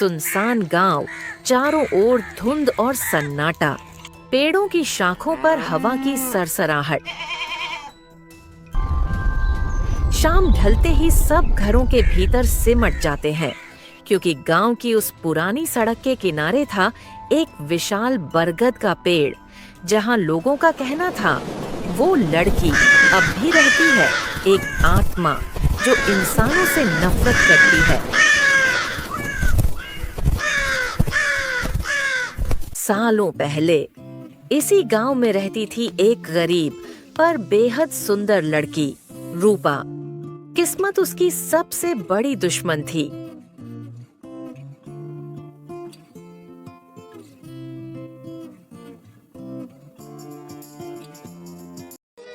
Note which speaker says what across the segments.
Speaker 1: सुनसान गांव, चारों ओर धुंध और सन्नाटा, पेड़ों की शाखों पर हवा की सरसराहट। शाम ढलते ही सब घरों के भीतर सिमट जाते हैं, क्योंकि गांव की उस पुरानी सड़क के किनारे था एक विशाल बरगद का पेड़, जहां लोगों का कहना था वो लड़की अब भी रहती है, एक आत्मा जो इंसानों से नफरत करती है। सालों पहले इसी गांव में रहती थी एक गरीब पर बेहद सुंदर लड़की, रूपा। किस्मत उसकी सबसे बड़ी दुश्मन थी।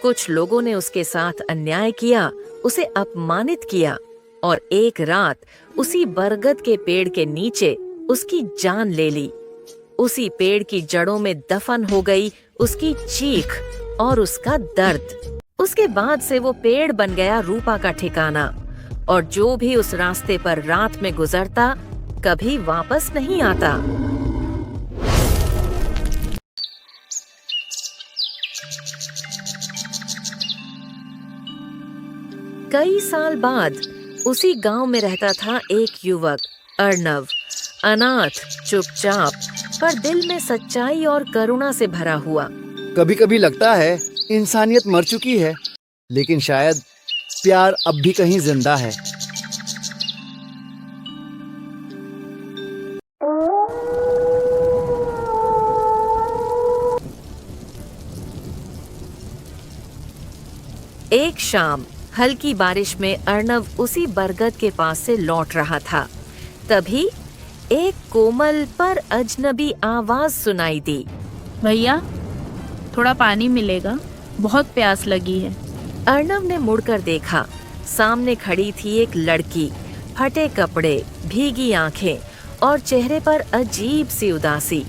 Speaker 1: कुछ लोगों ने उसके साथ अन्याय किया, उसे अपमानित किया और एक रात उसी बरगद के पेड़ के नीचे उसकी जान ले ली। उसी पेड़ की जड़ों में दफन हो गई उसकी चीख और उसका दर्द। उसके बाद से वो पेड़ बन गया रूपा का ठिकाना, और जो भी उस रास्ते पर रात में गुजरता कभी वापस नहीं आता। कई साल बाद उसी गांव में रहता था एक युवक, अर्णव। अनाथ, चुपचाप, पर दिल में सच्चाई और करुणा से भरा हुआ।
Speaker 2: कभी कभी लगता है इंसानियत मर चुकी है, लेकिन शायद प्यार अब भी कहीं जिंदा है।
Speaker 1: एक शाम हल्की बारिश में अर्णव उसी बरगद के पास से लौट रहा था। तभी एक कोमल पर अजनबी आवाज सुनाई दी।
Speaker 3: भैया, थोड़ा पानी मिलेगा, बहुत प्यास लगी है।
Speaker 1: अर्णव ने मुड़कर देखा। सामने खड़ी थी एक लड़की, फटे कपड़े, भीगी आंखें और चेहरे पर अजीब सी उदासी।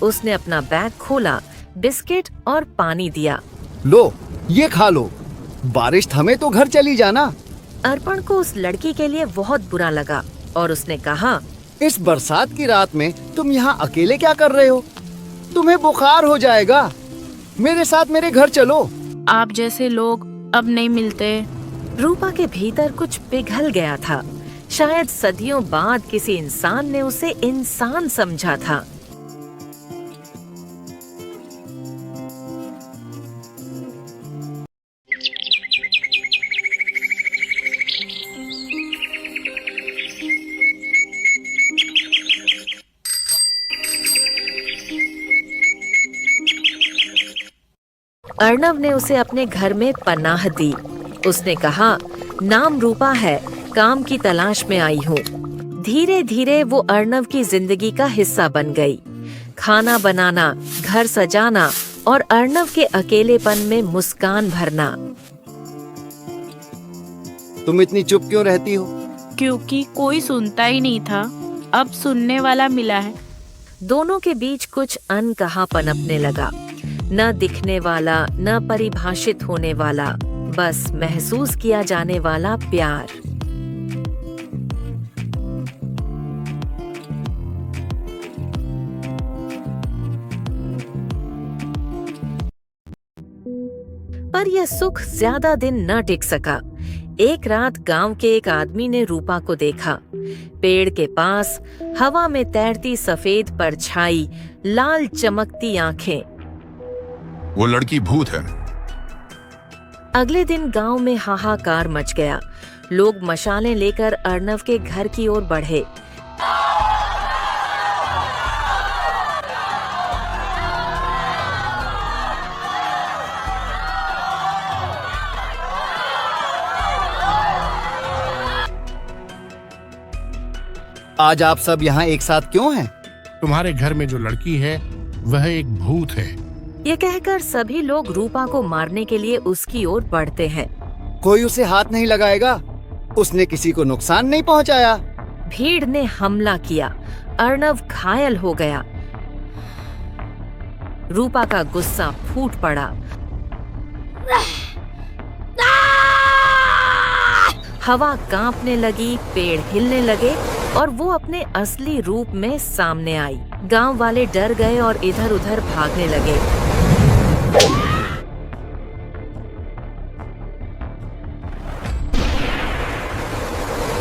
Speaker 1: उसने अपना बैग खोला, बिस्किट और पानी दिया।
Speaker 2: लो, ये खा लो, बारिश थमे तो घर चली जाना।
Speaker 1: अर्पण को उस लड़की के लिए बहुत बुरा लगा और उसने कहा,
Speaker 2: इस बरसात की रात में तुम यहाँ अकेले क्या कर रहे हो? तुम्हें बुखार हो जाएगा। मेरे साथ मेरे घर चलो।
Speaker 3: आप जैसे लोग अब नहीं मिलते।
Speaker 1: रूपा के भीतर कुछ पिघल गया था। शायद सदियों बाद किसी इंसान ने उसे इंसान समझा था। अर्णव ने उसे अपने घर में पनाह दी। उसने कहा, नाम रूपा है, काम की तलाश में आई हूँ। धीरे धीरे वो अर्णव की जिंदगी का हिस्सा बन गई। खाना बनाना, घर सजाना और अर्णव के अकेलेपन में मुस्कान भरना।
Speaker 2: तुम इतनी चुप क्यों रहती हो?
Speaker 3: क्योंकि कोई सुनता ही नहीं था, अब सुनने वाला मिला है।
Speaker 1: दोनों के बीच कुछ अनकहा पनपने लगा। न दिखने वाला, न परिभाषित होने वाला, बस महसूस किया जाने वाला प्यार। पर यह सुख ज्यादा दिन न टिक सका। एक रात गांव के एक आदमी ने रूपा को देखा। पेड़ के पास हवा में तैरती सफेद परछाई, लाल चमकती आंखें।
Speaker 4: वो लड़की भूत है।
Speaker 1: अगले दिन गांव में हाहाकार मच गया। लोग मशालें लेकर अर्णव के घर की ओर बढ़े।
Speaker 2: आज आप सब यहाँ एक साथ क्यों हैं?
Speaker 5: तुम्हारे घर में जो लड़की है वह एक भूत है।
Speaker 1: ये कहकर सभी लोग रूपा को मारने के लिए उसकी ओर बढ़ते हैं।
Speaker 2: कोई उसे हाथ नहीं लगाएगा। उसने किसी को नुकसान नहीं पहुँचाया।
Speaker 1: भीड़ ने हमला किया। अर्णव घायल हो गया। रूपा का गुस्सा फूट पड़ा। हवा कांपने लगी, पेड़ हिलने लगे और वो अपने असली रूप में सामने आई। गांव वाले डर गए और इधर उधर भागने लगे।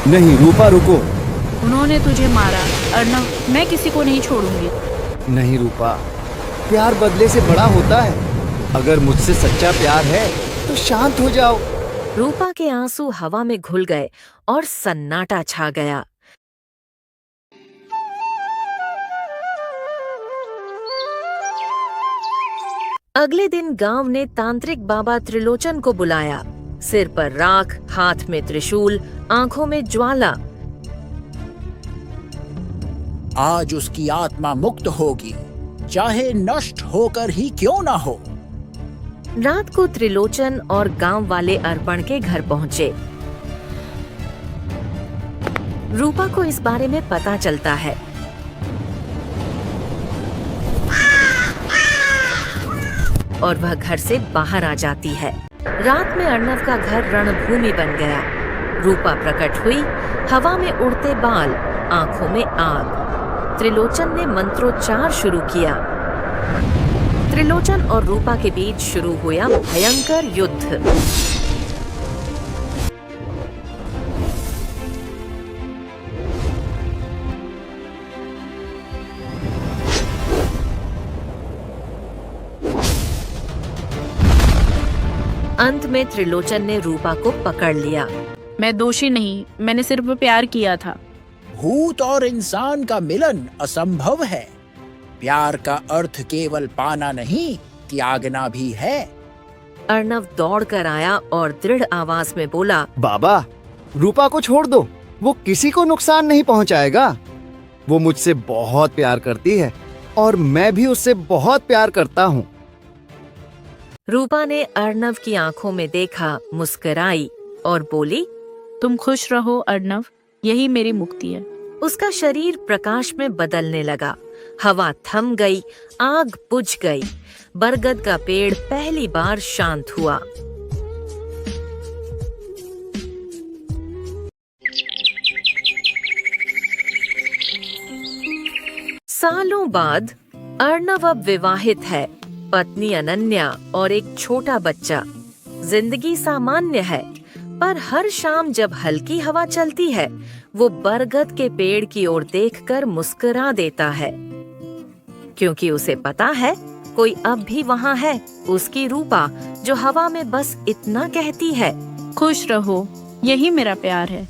Speaker 2: नहीं रूपा, रुको।
Speaker 3: उन्होंने तुझे मारा अर्नव, मैं किसी को नहीं छोड़ूंगी।
Speaker 2: नहीं रूपा, प्यार बदले से बड़ा होता है। अगर मुझसे सच्चा प्यार है तो शांत हो जाओ।
Speaker 1: रूपा के आंसू हवा में घुल गए और सन्नाटा छा गया। अगले दिन गांव ने तांत्रिक बाबा त्रिलोचन को बुलाया। सिर पर राख, हाथ में त्रिशूल, आंखों में ज्वाला।
Speaker 6: आज उसकी आत्मा मुक्त होगी, चाहे नष्ट होकर ही क्यों ना हो।
Speaker 1: रात को त्रिलोचन और गांव वाले अर्पण के घर पहुंचे। रूपा को इस बारे में पता चलता है। और वह घर से बाहर आ जाती है। रात में अर्नव का घर रणभूमि बन गया। रूपा प्रकट हुई, हवा में उड़ते बाल, आंखों में आग। त्रिलोचन ने मंत्रोच्चार शुरू किया। त्रिलोचन और रूपा के बीच शुरू हुआ भयंकर युद्ध। अंत में त्रिलोचन ने रूपा को पकड़ लिया।
Speaker 3: मैं दोषी नहीं, मैंने सिर्फ प्यार किया था।
Speaker 6: भूत और इंसान का मिलन असंभव है। प्यार का अर्थ केवल पाना नहीं, त्यागना भी है।
Speaker 1: अर्नव दौड़कर आया और दृढ़ आवाज में बोला,
Speaker 2: बाबा, रूपा को छोड़ दो। वो किसी को नुकसान नहीं पहुंचाएगा। वो मुझसे बहुत प्यार करती है और मैं भी उससे बहुत प्यार करता हूँ।
Speaker 1: रूपा ने अर्नव की आंखों में देखा, मुस्कुराई और बोली,
Speaker 3: तुम खुश रहो अर्नव, यही मेरी मुक्ति है।
Speaker 1: उसका शरीर प्रकाश में बदलने लगा। हवा थम गई, आग बुझ गई। बरगद का पेड़ पहली बार शांत हुआ। सालों बाद अर्नव अब विवाहित है, पत्नी अनन्या और एक छोटा बच्चा। जिंदगी सामान्य है, पर हर शाम जब हल्की हवा चलती है, वो बरगद के पेड़ की ओर देखकर मुस्कुरा देता है, क्योंकि उसे पता है कोई अब भी वहाँ है, उसकी रूपा, जो हवा में बस इतना कहती है,
Speaker 3: खुश रहो, यही मेरा प्यार है।